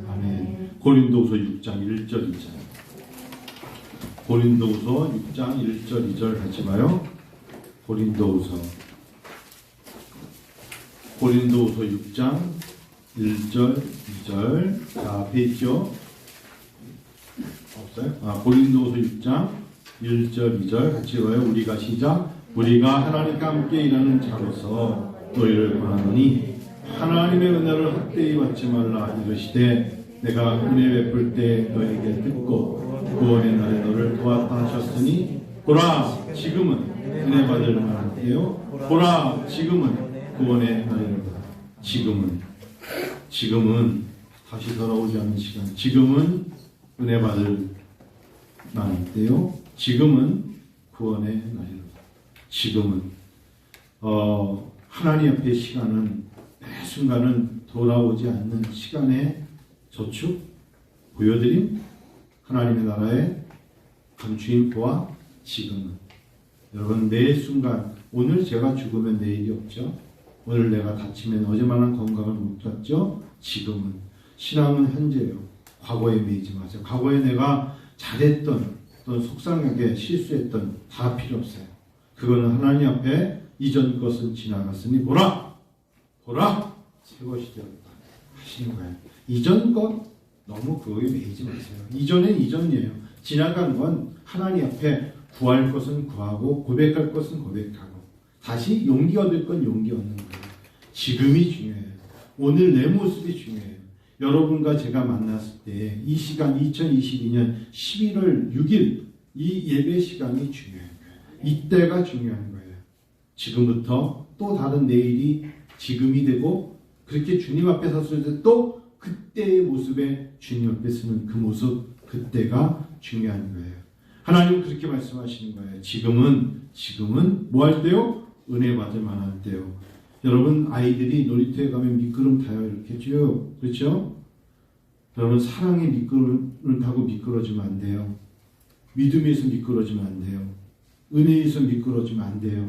아멘. 고린도후서 6장 1절 2절. 고린도후서 6장 1절 2절 같이 봐요. 고린도후서 6장 1절 2절. 자, 앞에 있죠? 없어요? 고린도후서 6장 1절 2절 같이 봐요. 우리가 시작. 우리가 하나님과 함께 일하는 자로서 너희를 권하노니 하나님의 은혜를 헛되이 받지 말라. 이르시되 내가 은혜 베풀 때 너희에게 듣고 구원의 날에 너를 도왔다 하셨으니 보라 지금은 은혜 받을 만한 때요. 보라 지금은 구원의 날이로다. 지금은 다시 돌아오지 않는 시간. 지금은 은혜 받을 만한 때요. 지금은 구원의 날이로다. 지금은 하나님 앞의 시간은 매 순간은 돌아오지 않는 시간의 저축, 보여드림, 하나님의 나라의 감추인포와 지금은. 여러분 매 순간, 오늘 제가 죽으면 내일이 없죠. 오늘 내가 다치면 어제만한 건강을 못 갖죠. 지금은. 신앙은 현재예요. 과거에 매이지 마세요. 과거에 내가 잘했던 또는 속상하게 실수했던 다 필요 없어요. 그거는 하나님 앞에 이전 것은 지나갔으니 보라 새 것이 되었다 하시는 거예요. 이전 것 너무 그거에 매이지 마세요. 이전은 이전이에요. 지나간 건 하나님 앞에 구할 것은 구하고 고백할 것은 고백하고 다시 용기 얻을 건 용기 얻는 거예요. 지금이 중요해요. 오늘 내 모습이 중요해요. 여러분과 제가 만났을 때 이 시간 2022년 11월 6일 이 예배 시간이 중요한 거예요. 이때가 중요한 거예요. 지금부터 또 다른 내일이 지금이 되고 그렇게 주님 앞에 섰을 때 또 그때의 모습에 주님 앞에 서는 그 모습 그때가 중요한 거예요. 하나님은 그렇게 말씀하시는 거예요. 지금은 뭐 할 때요? 은혜 받을 만할 때요. 여러분 아이들이 놀이터에 가면 미끄럼 타요. 이렇게 쭉 그렇죠? 여러분 사랑의 미끄럼을 타고 미끄러지면 안 돼요. 믿음에서 미끄러지면 안 돼요. 은혜에서 미끄러지면 안 돼요.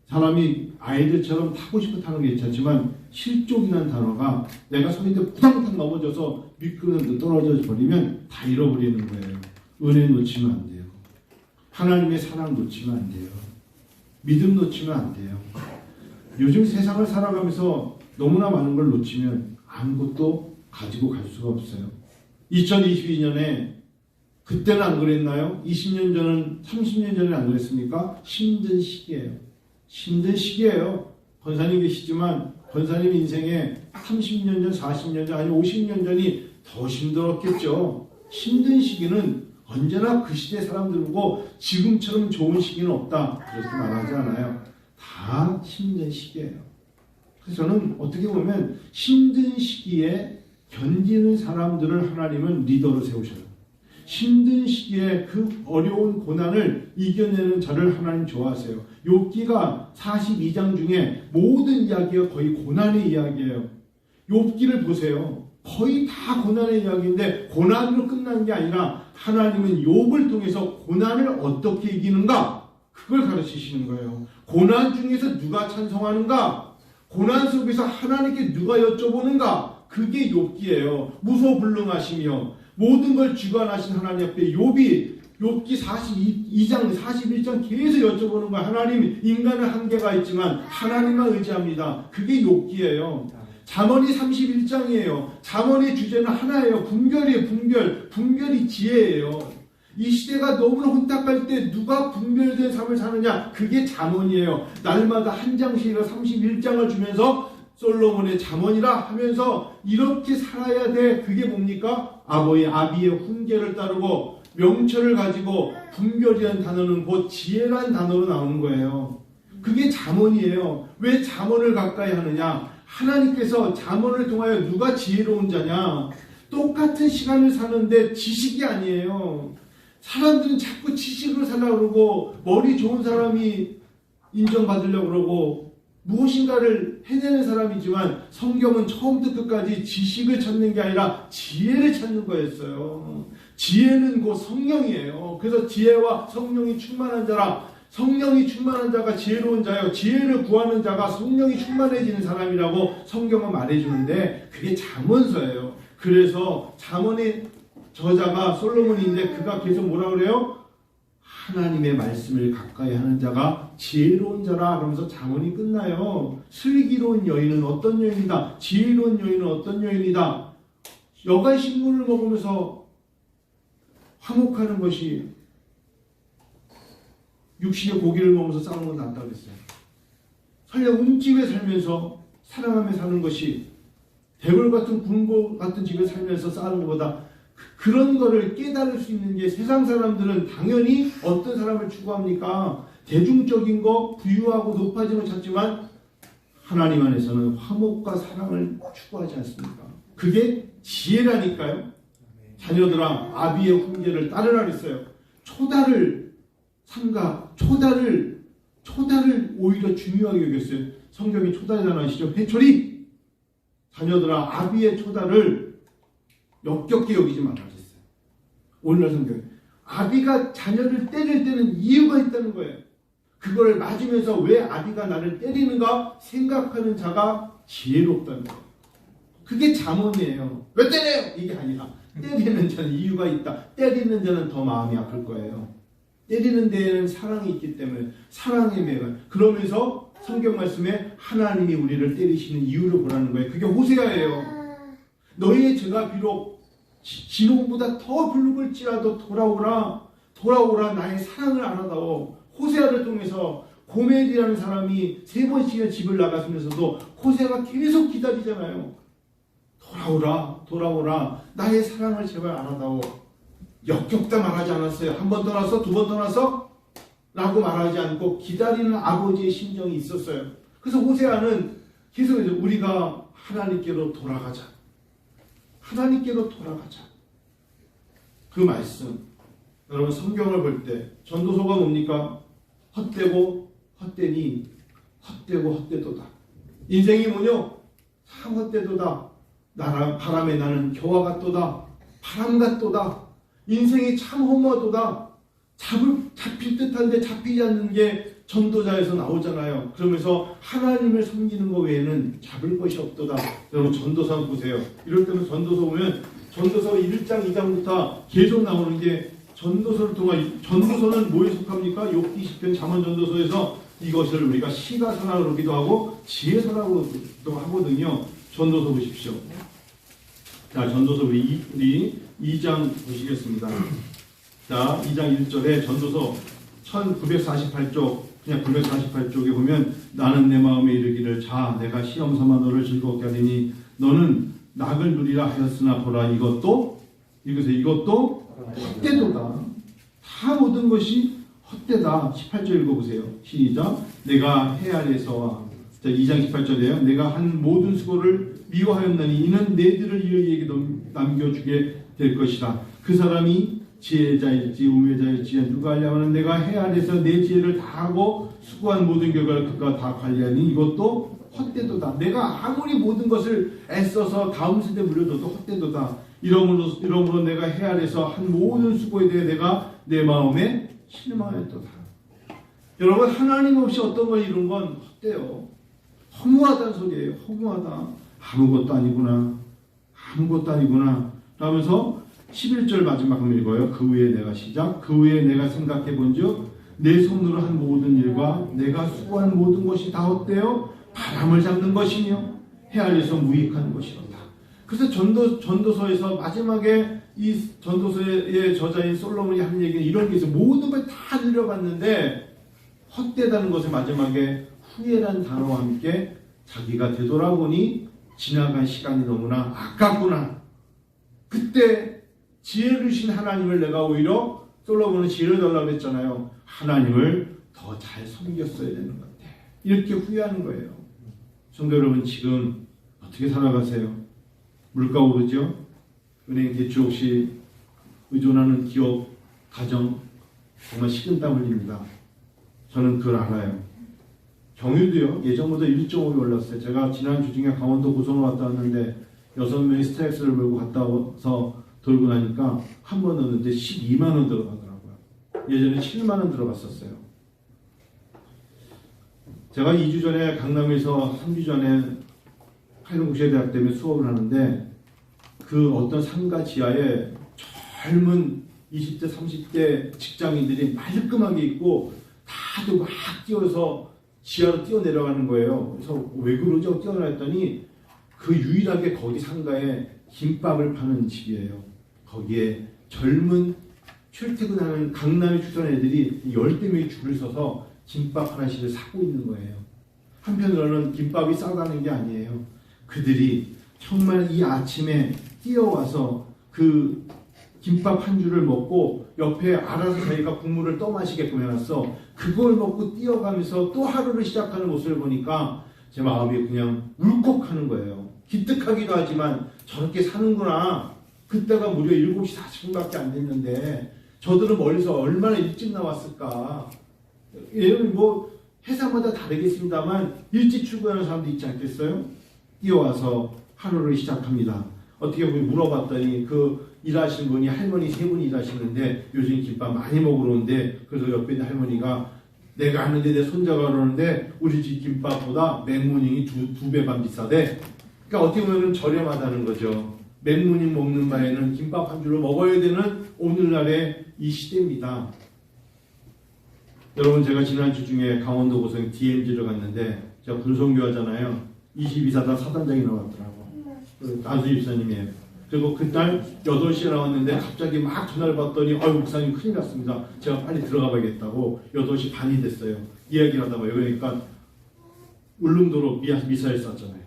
사람이 아이들처럼 타고 싶어 타는 게 괜찮지만 실족이라는 단어가 내가 서 있는데 부당탕 넘어져서 미끄럼도 떨어져 버리면 다 잃어버리는 거예요. 은혜 놓치면 안 돼요. 하나님의 사랑 놓치면 안 돼요. 믿음 놓치면 안 돼요. 요즘 세상을 살아가면서 너무나 많은 걸 놓치면 아무것도 가지고 갈 수가 없어요. 2022년에 그때는 안 그랬나요? 20년 전은 30년 전에 안 그랬습니까? 힘든 시기예요. 힘든 시기예요. 권사님 계시지만 권사님 인생에 30년 전, 40년 전, 아니 50년 전이 더 힘들었겠죠. 힘든 시기는 언제나 그 시대 사람들 보고 지금처럼 좋은 시기는 없다. 그렇게 말하지 않아요. 다 힘든 시기예요. 그래서 저는 어떻게 보면 힘든 시기에 견디는 사람들을 하나님은 리더로 세우셔요. 힘든 시기에 그 어려운 고난을 이겨내는 자를 하나님 좋아하세요. 욥기가 42장 중에 모든 이야기가 거의 고난의 이야기예요. 욥기를 보세요. 거의 다 고난의 이야기인데 고난으로 끝난 게 아니라 하나님은 욥을 통해서 고난을 어떻게 이기는가 그걸 가르치시는 거예요. 고난 중에서 누가 찬송하는가, 고난 속에서 하나님께 누가 여쭤보는가, 그게 욥기예요. 무소불능하시며 모든 걸 주관하신 하나님 앞에 욥기 42장 41장 계속 여쭤보는 거야. 하나님, 인간은 한계가 있지만 하나님만 의지합니다. 그게 욥기예요. 잠언이 31장이에요. 잠언의 주제는 하나예요. 분별이에요. 분별이 지혜예요. 이 시대가 너무나 혼탁할 때 누가 분별된 삶을 사느냐, 그게 잠언이에요. 날마다 한 장씩이나 31장을 주면서 솔로몬의 잠언이라 하면서 이렇게 살아야 돼. 그게 뭡니까? 아비의 훈계를 따르고 명철을 가지고 분별이라는 단어는 곧 지혜라는 단어로 나오는 거예요. 그게 잠언이에요. 왜 잠언을 가까이 하느냐? 하나님께서 잠언을 통하여 누가 지혜로운 자냐? 똑같은 시간을 사는데 지식이 아니에요. 사람들은 자꾸 지식으로 살려고 그러고 머리 좋은 사람이 인정받으려고 그러고 무엇인가를 해내는 사람이지만 성경은 처음부터 끝까지 지식을 찾는 게 아니라 지혜를 찾는 거였어요. 지혜는 곧 성령이에요. 그래서 지혜와 성령이 충만한 자라, 성령이 충만한 자가 지혜로운 자요, 지혜를 구하는 자가 성령이 충만해지는 사람이라고 성경은 말해주는데 그게 잠언서예요. 그래서 잠언의 저자가 솔로몬인데 그가 계속 뭐라 그래요? 하나님의 말씀을 가까이 하는 자가 지혜로운 자라 그러면서 잠언이 끝나요. 슬기로운 여인은 어떤 여인이다. 지혜로운 여인은 어떤 여인이다. 여가 식물을 먹으면서 화목하는 것이 육신의 고기를 먹으면서 싸우는 건 낫다고 했어요. 설령 움집에 살면서 사랑하며 사는 것이 대궐 같은 궁궐 같은 집에 살면서 싸우는 것보다 그런 거를 깨달을 수 있는 게 세상 사람들은 당연히 어떤 사람을 추구합니까? 대중적인 거, 부유하고 높아진 걸 찾지만 하나님 안에서는 화목과 사랑을 추구하지 않습니까? 그게 지혜라니까요. 자녀들아 아비의 훈계를 따르라 그랬어요. 초다를 삼가 초다를 오히려 중요하게 여겼어요. 성경이 초다잖아요. 아시죠? 회초리. 자녀들아 아비의 초다를 역겹게 여기지 말라 그랬어요. 오늘날 성경에 아비가 자녀를 때릴 때는 이유가 있다는 거예요. 그걸 맞으면서 왜 아비가 나를 때리는가 생각하는 자가 지혜롭다는 거예요. 그게 잠언이에요. 왜 때려요? 이게 아니라 때리는 자는 이유가 있다. 때리는 자는 더 마음이 아플 거예요. 때리는 데에는 사랑이 있기 때문에 사랑의 맥을 그러면서 성경 말씀에 하나님이 우리를 때리시는 이유를 보라는 거예요. 그게 호세아예요. 너희의 죄가 비록 진홍보다 더 붉을지라도 돌아오라 나의 사랑을 알아다오. 호세아를 통해서 고멜이라는 사람이 3번씩이나 집을 나갔으면서도 호세아가 계속 기다리잖아요. 돌아오라 나의 사랑을 제발 알아다오. 역겹다 말하지 않았어요. 한 번 떠나서 두 번 떠나서 라고 말하지 않고 기다리는 아버지의 심정이 있었어요. 그래서 호세아는 계속해서 우리가 하나님께로 돌아가자. 그 말씀. 여러분 성경을 볼 때 전도서가 뭡니까? 헛되고 헛되니 헛되고 헛되도다. 인생이 뭐뇨? 참 헛되도다. 바람에 나는 겨와 같도다. 바람 같도다. 인생이 참 허무하도다. 잡힐 듯한데 잡히지 않는 게 전도자에서 나오잖아요. 그러면서 하나님을 섬기는 것 외에는 잡을 것이 없도다. 여러분 전도서 보세요. 이럴 때는 전도서 보면 전도서 1장 2장부터 계속 나오는 게 전도서를 통한 전도서는 뭐에 속합니까? 욥기 시편 잠언 전도서에서 이것을 우리가 시가서라고 그러기도 하고 지혜서라고도 하거든요. 전도서 보십시오. 자, 전도서 우리 2장 보시겠습니다. 자, 2장 1절에 전도서 1948쪽, 그냥 948쪽에 보면 나는 내 마음에 이르기를 자, 내가 시험 삼아 너를 즐겁게 하리니 너는 낙을 누리라 하였으나 보라 이것도 헛되도다. 다 모든 것이 헛되다. 18절 읽어보세요. 시작. 내가 해 아래서와 2장 18절이에요. 내가 한 모든 수고를 미워하였나니 이는 내들을 이에게 남겨주게 될 것이다. 그 사람이 지혜자일지 우매자일지 누가 알려면 내가 해 아래서 내 지혜를 다하고 수고한 모든 결과를 그가 다 관리하니 이것도 헛되도다. 내가 아무리 모든 것을 애써서 다음 세대 물려줘도 헛되도다. 이러므로 내가 해 아래서 한 모든 수고에 대해 내가 내 마음에 실망하였도다. 여러분 하나님 없이 어떤 걸 이룬 건 헛돼요. 허무하다는 소리예요. 허무하다. 아무것도 아니구나. 라면서 11절 마지막 한번 읽어요. 그 후에 내가 시작. 그 후에 내가 생각해 본즉 내 손으로 한 모든 일과 내가 수고한 모든 것이 다 헛되어 바람을 잡는 것이며 해 아래서 무익한 것이로다. 그래서 전도서에서 마지막에 이 전도서의 저자인 솔로몬이 하는 얘기는 이런 게 있어요. 모든 걸 다 늘려봤는데 헛되다는 것을 마지막에 후회라는 단어와 함께 자기가 되돌아보니 지나간 시간이 너무나 아깝구나. 그때 지혜를 주신 하나님을 내가 오히려 솔로몬은 지혜를 달라고 했잖아요. 하나님을 더 잘 섬겼어야 되는 것 같아. 이렇게 후회하는 거예요. 성도 여러분 지금 어떻게 살아가세요? 물가 오르죠? 은행 대출 없이 의존하는 기업, 가정 정말 식은땀 흘립니다. 저는 그걸 알아요. 경유도요. 예전보다 1.5배 올랐어요. 제가 지난주 중에 강원도 고성을 왔다 왔는데 6명이 스트렉스를 몰고 갔다 와서 돌고 나니까 한 번 넣었는데 12만 원 들어가더라고요. 예전에 7만 원 들어갔었어요. 제가 2주 전에 강남에서 3주 전에 칼군국제대학 때문에 수업을 하는데 그 어떤 상가 지하에 젊은 20대, 30대 직장인들이 말끔하게 입고 다들 막 뛰어서 지하로 뛰어내려가는 거예요. 그래서 왜 그러죠? 뛰어내렸더니 그 유일하게 거기 상가에 김밥을 파는 집이에요. 거기에 젊은 출퇴근하는 강남에 출퇴근하는 애들이 10대 명이 줄을 서서 김밥 하나씩을 사고 있는 거예요. 한편으로는 김밥이 싸다는 게 아니에요. 그들이 정말 이 아침에 뛰어와서 그 김밥 한 줄을 먹고 옆에 알아서 자기가 국물을 떠마시게끔 해놨어. 그걸 먹고 뛰어가면서 또 하루를 시작하는 모습을 보니까 제 마음이 그냥 울컥하는 거예요. 기특하기도 하지만 저렇게 사는구나. 그때가 무려 7시 40분밖에 안 됐는데 저들은 멀리서 얼마나 일찍 나왔을까. 얘는 뭐 회사마다 다르겠습니다만 일찍 출근하는 사람도 있지 않겠어요? 뛰어와서 하루를 시작합니다. 어떻게 보면 물어봤더니 그 일하시는 분이 할머니 3분이 일하시는데 요즘 김밥 많이 먹으러 오는데 그래서 옆에 있는 할머니가 내가 하는데 내 손자가 그러는데 우리 집 김밥보다 맥모닝이 두 배 반 비싸대. 그러니까 어떻게 보면 저렴하다는 거죠. 맥모닝 먹는 바에는 김밥 한 줄을 먹어야 되는 오늘날의 이 시대입니다. 여러분 제가 지난주 중에 강원도 고성 DMZ를 갔는데 제가 군송교 하잖아요. 22사단 사단장이 나왔더라고. 안수 집사님이에요. 그리고 그날 8시에 나왔는데 갑자기 막 전화를 받더니 목사님 큰일 났습니다. 제가 빨리 들어가 봐야겠다고 8시 반이 됐어요. 이야기를 하다 봐요. 그러니까 울릉도로 미사일 쐈잖아요.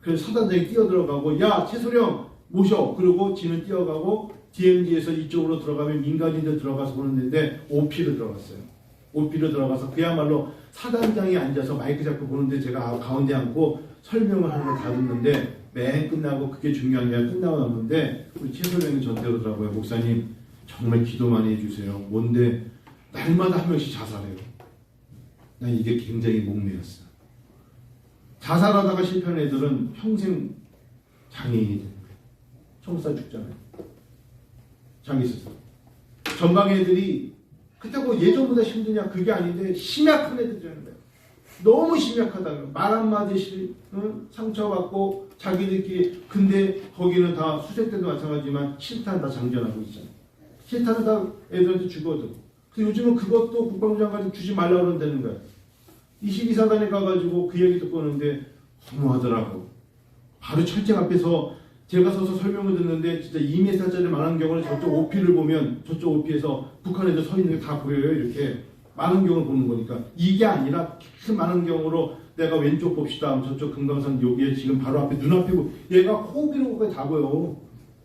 그래서 사단장이 뛰어들어가고 야 최소령 모셔. 그리고 지는 뛰어가고 DMZ에서 이쪽으로 들어가면 민간인들 들어가서 보는데 OP로 들어갔어요. OP로 들어가서 그야말로 사단장이 앉아서 마이크 잡고 보는데 제가 가운데 앉고 설명을 하는 걸 다 듣는데 맨 끝나고 그게 중요한 게 아니라 끝나고 났는데 우리 최소령이 전대로더라고요. 목사님 정말 기도 많이 해주세요. 뭔데 날마다 한 명씩 자살해요. 난 이게 굉장히 목매였어. 자살하다가 실패한 애들은 평생 장애인이 되는 거예요. 총 쏴 죽잖아요. 장애 있어서. 전방 애들이 그때 뭐 예전보다 힘드냐 그게 아닌데 심약한 애들이라는 거예요. 너무 심약하다는 거예요. 말 한마디 상처받고 자기들끼리 근데 거기는 다 수색 때도 마찬가지지만 실탄 다 장전하고 있잖아요. 실탄은 다 애들한테 주거든. 근데 요즘은 그것도 국방부 장관이 주지 말라고 그런다는 거예요. 22사단에 가가지고 그 얘기 듣고 오는데 허무하더라고. 바로 철책 앞에서 제가 서서 설명을 듣는데 진짜 2m짜리 망원경을 저쪽 OP를 보면 저쪽 OP에서 북한 애들 서 있는 게 다 보여요. 이렇게 망원경을 보는 거니까 이게 아니라 큰 망원경으로 내가 왼쪽 봅시다. 저쪽 금강산 여기에 지금 바로 앞에 눈앞에 얘가 호흡이로가 다 보여.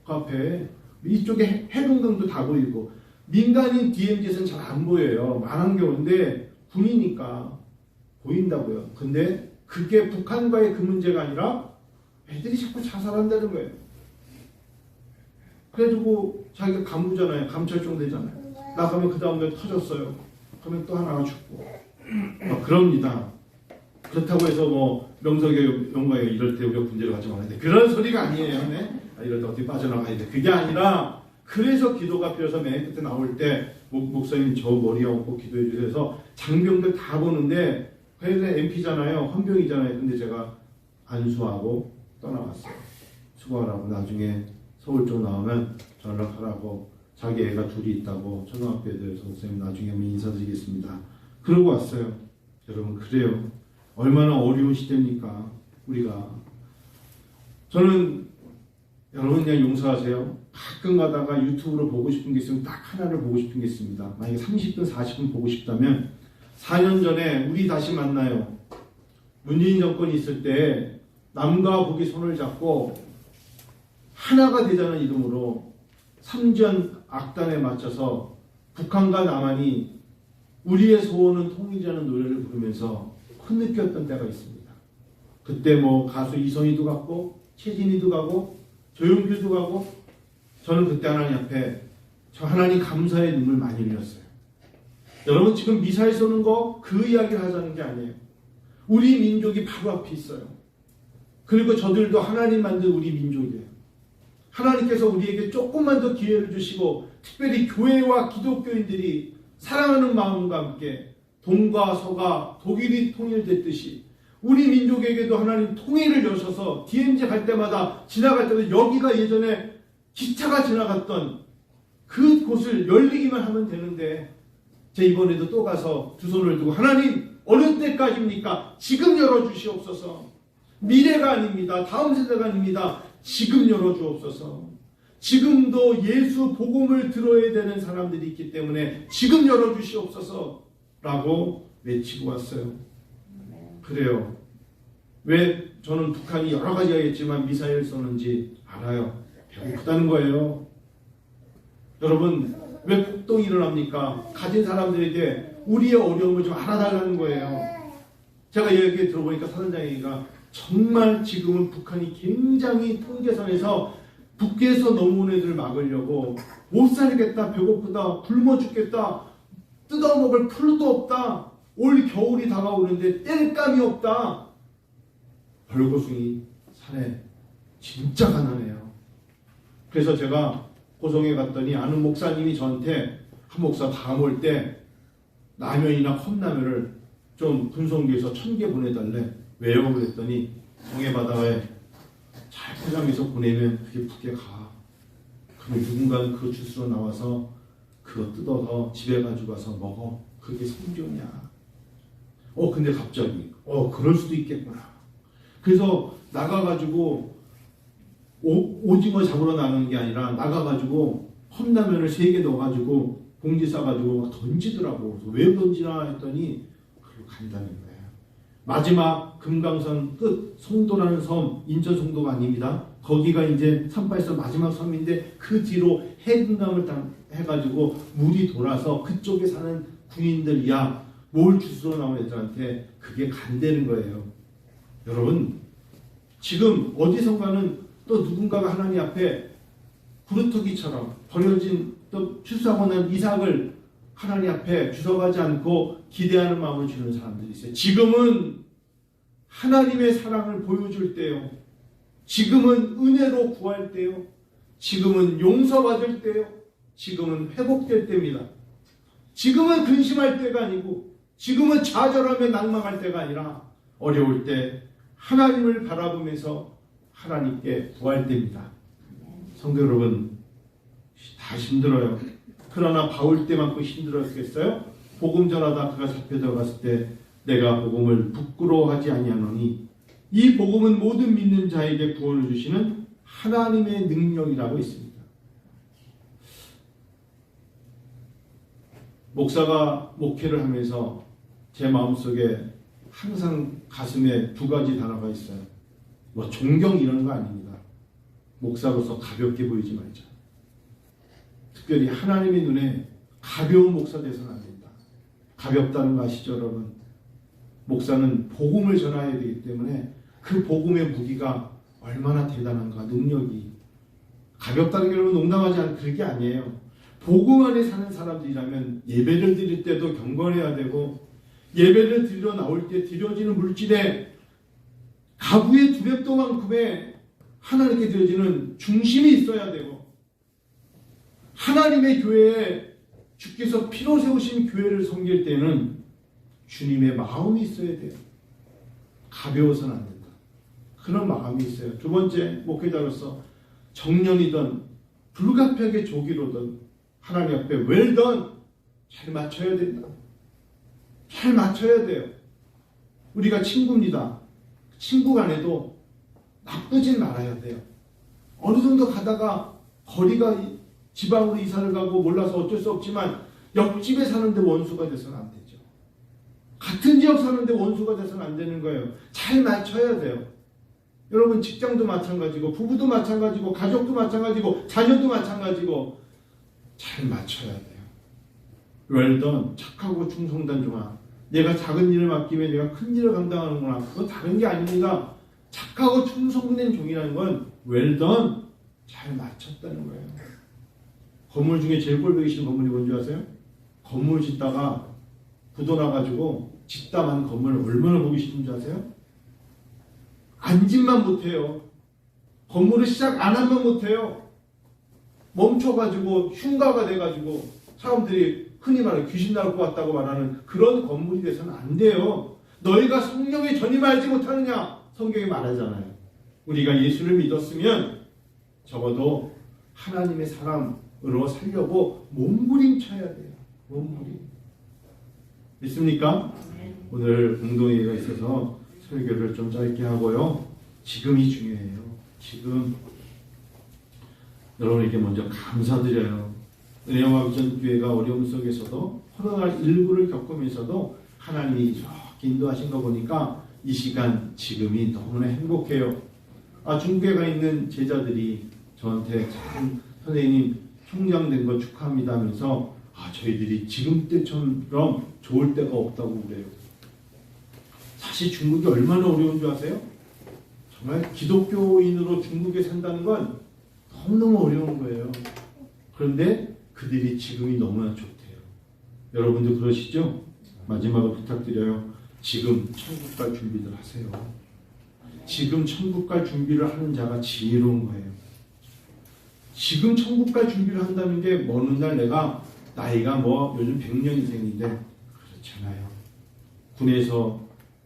그 앞에 이쪽에 해동강도 다 보이고 민간인 DMZ에서는 잘 안 보여요. 망원경인데 군이니까 보인다고요. 근데 그게 북한과의 그 문제가 아니라 애들이 자꾸 자살한다는 거예요. 그래가지고 자기가 간부잖아요. 감철종 되잖아요. 나가면 그 다음에 터졌어요. 그러면 또 하나가 죽고 그럽니다. 그렇다고 해서 뭐 명석의 영광에 이럴 때 우리가 군대를 가지 말아야 돼. 그런 소리가 아니에요. 네? 이럴 때 어떻게 빠져나가야 돼. 그게 아니라 그래서 기도가 필요해서 맨 끝에 나올 때 목사님 저 머리 얹고 기도해 주셔서 장병들 다 보는데 그래서 MP잖아요. 헌병이잖아요. 근데 제가 안수하고 떠나갔어요. 수고하라고. 나중에 서울 쪽 나오면 전락하라고. 자기 애가 둘이 있다고 초등학교 애들에서 목사님 나중에 한번 인사드리겠습니다. 그러고 왔어요. 여러분 그래요. 얼마나 어려운 시대입니까? 우리가. 저는 여러분 그냥 용서하세요. 가끔 가다가 유튜브로 보고 싶은 게 있으면 딱 하나를 보고 싶은 게 있습니다. 만약에 30분 40분 보고 싶다면 4년 전에 우리 다시 만나요. 문재인 정권이 있을 때 남과 북이 손을 잡고 하나가 되자는 이름으로 삼전 악단에 맞춰서 북한과 남한이 우리의 소원은 통일이라는 노래를 부르면서 흐느꼈던 때가 있습니다. 그때 뭐 가수 이선희도 갔고 최진희도 가고 조용필도 가고 저는 그때 하나님 앞에 저 하나님 감사의 눈물 많이 흘렸어요. 여러분 지금 미사일 쏘는 거 그 이야기를 하자는 게 아니에요. 우리 민족이 바로 앞에 있어요. 그리고 저들도 하나님 만든 우리 민족이에요. 하나님께서 우리에게 조금만 더 기회를 주시고 특별히 교회와 기독교인들이 사랑하는 마음과 함께 동과 서가 독일이 통일됐듯이 우리 민족에게도 하나님 통일을 여셔서 DMZ 갈 때마다 지나갈 때마다 여기가 예전에 기차가 지나갔던 그 곳을 열리기만 하면 되는데 제 이번에도 또 가서 두 손을 두고 하나님 어느 때까지입니까? 지금 열어주시옵소서. 미래가 아닙니다. 다음 세대가 아닙니다. 지금 열어주옵소서. 지금도 예수 복음을 들어야 되는 사람들이 있기 때문에 지금 열어주시옵소서 라고 외치고 왔어요. 그래요. 왜 저는 북한이 여러 가지가 있지만 미사일 쏘는지 알아요. 배고프다는 거예요. 여러분 왜 폭동이 일어납니까? 가진 사람들에게 우리의 어려움을 좀 알아달라는 거예요. 제가 얘기 들어보니까 사단장이가 정말 지금은 북한이 굉장히 통계선에서 북에서 넘어오는 애들을 막으려고 못 살겠다, 배고프다, 굶어 죽겠다, 뜯어먹을 풀도 없다, 올 겨울이 다가오는데 뗄감이 없다. 벌거숭이 사내 진짜 가난해요. 그래서 제가 고성에 갔더니 아는 목사님이 저한테 한 목사 다음 올 때 라면이나 컵라면을 좀 분송기에서 1000개 보내달래. 왜요? 그랬더니 동해 바다에 잘 포장해서 보내면 그게 북에 가. 그럼 누군가는 그 주스로 나와서 그거 뜯어서 집에 가지고 가서 먹어. 그게 생존이야. 근데 갑자기 그럴 수도 있겠구나. 그래서 나가가지고 오징어 잡으러 나가는 게 아니라 나가가지고 컵라면을 3개 넣어가지고 봉지 싸가지고 막 던지더라고. 그래서 왜 던지나 했더니 그리고 간다는 거예요. 마지막 금강산 끝 송도라는 섬, 인천 송도가 아닙니다. 거기가 이제 382 마지막 섬인데 그 뒤로 해금강을 해가지고 물이 돌아서 그쪽에 사는 군인들이야 뭘 주스로 나온 애들한테 그게 간다는 거예요. 여러분 지금 어디선가는 또 누군가가 하나님 앞에 구루터기처럼 버려진 또 출소하고 난 이삭을 하나님 앞에 주워가지 않고 기대하는 마음을 주는 사람들이 있어요. 지금은 하나님의 사랑을 보여줄 때요. 지금은 은혜로 구할 때요. 지금은 용서받을 때요. 지금은 회복될 때입니다. 지금은 근심할 때가 아니고 지금은 좌절하며 낭망할 때가 아니라 어려울 때 하나님을 바라보면서 하나님께 구할 때입니다. 성도 여러분 다 힘들어요. 그러나 바울 때만큼 힘들었겠어요? 복음 전하다 그가 잡혀 들어갔을 때 내가 복음을 부끄러워하지 아니하노니 이 복음은 모든 믿는 자에게 구원을 주시는 하나님의 능력이라고 있습니다. 목사가 목회를 하면서 제 마음속에 항상 가슴에 2가지 단어가 있어요. 뭐 존경 이런 거 아닙니다. 목사로서 가볍게 보이지 말자. 특별히 하나님의 눈에 가벼운 목사 되서는 안 된다. 가볍다는 거 아시죠, 여러분? 목사는 복음을 전해야 되기 때문에 그 복음의 무기가 얼마나 대단한가, 능력이. 가볍다는 게 여러분 농담하지 않은 그런 게 아니에요. 복음 안에 사는 사람들이라면 예배를 드릴 때도 경건해야 되고 예배를 드리러 나올 때 드려지는 물질에 가부의 두렵도만큼의 하나님께 드려지는 중심이 있어야 되고 하나님의 교회에 주께서 피로 세우신 교회를 섬길 때는 주님의 마음이 있어야 돼요. 가벼워서는 안 된다. 그런 마음이 있어요. 2번째 목회자로서 정년이든 불가피하게 조기로든 하나님 앞에 웰던 잘 맞춰야 된다. 잘 맞춰야 돼요. 우리가 친구입니다. 친구 간에도 나쁘진 말아야 돼요. 어느 정도 가다가 거리가 지방으로 이사를 가고 몰라서 어쩔 수 없지만 옆집에 사는데 원수가 돼서는 안 되죠. 같은 지역 사는데 원수가 돼서는 안 되는 거예요. 잘 맞춰야 돼요. 여러분 직장도 마찬가지고 부부도 마찬가지고 가족도 마찬가지고 자녀도 마찬가지고 잘 맞춰야 돼요. 웰던 착하고 충성단종아. 내가 작은 일을 맡기면 내가 큰 일을 감당하는구나. 그건 다른 게 아닙니다. 착하고 충성된 종이라는 건 웰던 잘 맞췄다는 거예요. 건물 중에 제일 꼴보기 싫은 건물이 뭔지 아세요? 건물 짓다가 부도나가지고 짓다만 건물 얼마나 보기 싫은지 아세요? 안짓만 못해요. 건물을 시작 안 하면 못해요. 멈춰가지고 흉가가 돼가지고 사람들이 흔히 말하는 귀신 나올 것 같다고 말하는 그런 건물이 돼서는 안 돼요. 너희가 성령에 전임하지 못하느냐? 성경이 말하잖아요. 우리가 예수를 믿었으면 적어도 하나님의 사람으로 살려고 몸부림쳐야 돼요. 몸부림. 믿습니까? 오늘 공동회의가 있어서 설교를 좀 짧게 하고요. 지금이 중요해요. 지금 여러분에게 먼저 감사드려요. 은혜와 비전 교회가 어려움 속에서도 코로나19를 겪으면서도 하나님이 이렇게 인도하신 거 보니까 이 시간 지금이 너무나 행복해요. 중교회가 있는 제자들이 저한테 참 선생님 총장된 거 축하합니다 하면서 저희들이 지금 때처럼 좋을 때가 없다고 그래요. 사실 중국이 얼마나 어려운 줄 아세요? 정말 기독교인으로 중국에 산다는 건 너무너무 어려운 거예요. 그런데 그들이 지금이 너무나 좋대요. 여러분도 그러시죠? 마지막으로 부탁드려요. 지금 천국 갈 준비들 하세요. 지금 천국 갈 준비를 하는 자가 지혜로운 거예요. 지금 천국 갈 준비를 한다는 게 어느 날 내가 나이가 요즘 100년이생인데 그렇잖아요. 군에서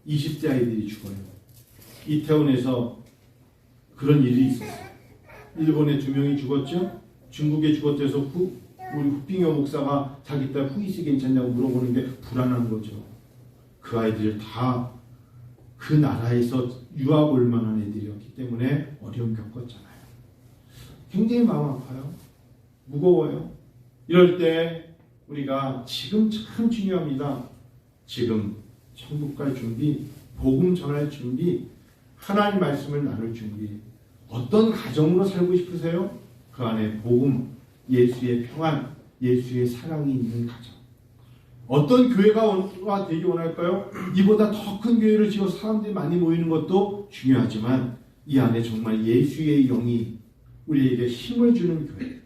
20대 아이들이 죽어요. 이태원에서 그런 일이 있었어요. 일본에 2명이 죽었죠. 중국에 죽었다 해서 우리 후핑여 목사가 자기 딸 후이시 괜찮냐고 물어보는 게 불안한 거죠. 그 아이들이 다 그 나라에서 유학 올 만한 애들이었기 때문에 어려움 겪었잖아요. 굉장히 마음 아파요. 무거워요. 이럴 때 우리가 지금 참 중요합니다. 지금 천국 갈 준비, 복음 전할 준비, 하나님 말씀을 나눌 준비. 어떤 가정으로 살고 싶으세요? 그 안에 복음, 예수의 평안, 예수의 사랑이 있는 가정. 어떤 교회가 되기 원할까요? 이보다 더 큰 교회를 지어서 사람들이 많이 모이는 것도 중요하지만 이 안에 정말 예수의 영이 우리에게 힘을 주는 교회,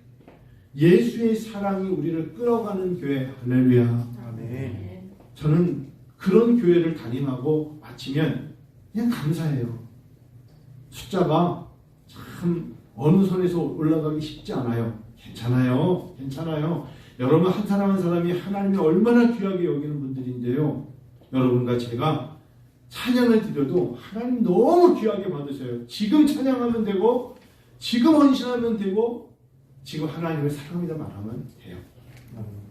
예수의 사랑이 우리를 끌어가는 교회. 할렐루야. 아멘. 저는 그런 교회를 담임하고 마치면 그냥 감사해요. 숫자가 참 어느 선에서 올라가기 쉽지 않아요. 괜찮아요. 괜찮아요. 여러분 한 사람 한 사람이 하나님이 얼마나 귀하게 여기는 분들인데요. 여러분과 제가 찬양을 드려도 하나님 너무 귀하게 받으셔요. 지금 찬양하면 되고 지금 헌신하면 되고 지금 하나님을 사랑합니다 말하면 돼요.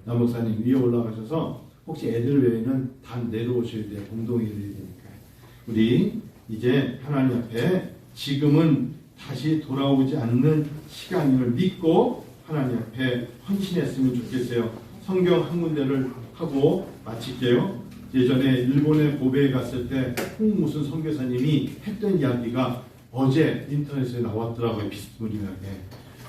남 목사님 위에 올라가셔서 혹시 애들 외에는 다 내려오셔야 돼요. 공동회의를 해야 되니까. 우리 이제 하나님 앞에 지금은 다시 돌아오지 않는 시간임을 믿고 하나님 앞에 헌신했으면 좋겠어요. 성경 한 군데를 하고 마칠게요. 예전에 일본에 고베에 갔을 때 무슨 선교사님이 했던 이야기가 어제 인터넷에 나왔더라고요. 비스무리하게.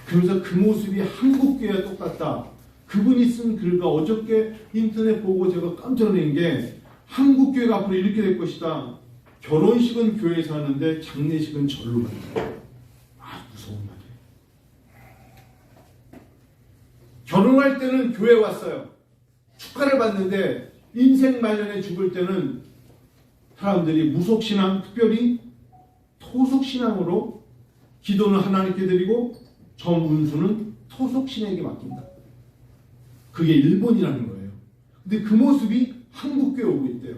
그러면서 그 모습이 한국교회와 똑같다. 그분이 쓴 글과 어저께 인터넷 보고 제가 깜짝 놀란 게 한국교회가 앞으로 이렇게 될 것이다. 결혼식은 교회에서 하는데 장례식은 절로 간다. 무서운 말이에요. 결혼할 때는 교회 왔어요. 축하를 받는데 인생 말년에 죽을 때는 사람들이 무속신앙, 특별히 토속신앙으로 기도는 하나님께 드리고 점운수는 토속신에게 맡긴다. 그게 일본이라는 거예요. 근데 그 모습이 한국교회에 오고 있대요.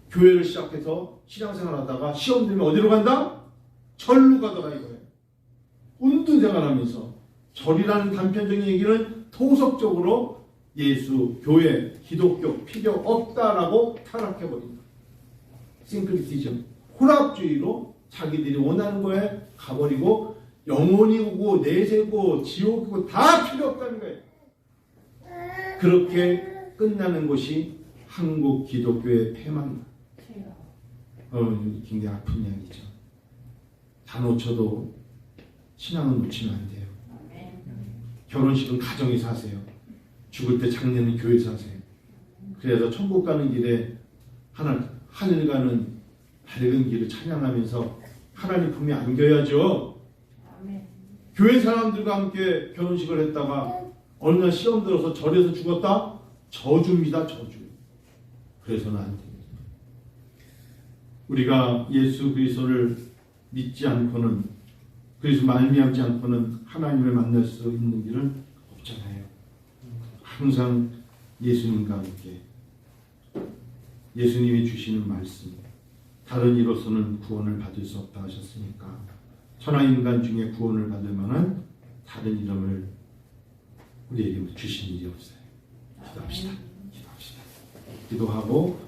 교회를 시작해서 신앙생활 하다가 시험 되면 어디로 간다? 절로 가더라 이거예요. 운동생활하면서 절이라는 단편적인 얘기는 토속적으로 예수, 교회, 기독교 필요 없다라고 타락해버린다. 싱크리티즘, 혼합주의로 자기들이 원하는 거에 가버리고 영혼이 오고 내세고 지옥이고 다 필요 없다는 거예요. 그렇게 끝나는 것이 한국 기독교의 폐망입니다. 굉장히 아픈 이야기죠. 다 놓쳐도 신앙은 놓치면 안 돼요. 결혼식은 가정에서 하세요. 죽을 때 장례는 교회에서 하세요. 그래서 천국 가는 길에 하늘 가는 밝은 길을 찬양하면서 하나님 품에 안겨야죠. 교회 사람들과 함께 결혼식을 했다가 어느 날 시험 들어서 절에서 죽었다? 저주입니다. 저주. 그래서는 안 됩니다. 우리가 예수 그리스도를 믿지 않고는, 그래서 말미암지 않고는 하나님을 만날 수 있는 길은 없잖아요. 항상 예수님과 함께 예수님이 주시는 말씀, 다른 이로서는 구원을 받을 수 없다 하셨으니까 천하 인간 중에 구원을 받을 만한 다른 이름을 우리에게 주신 일이 없어요. 기도합시다. 기도하고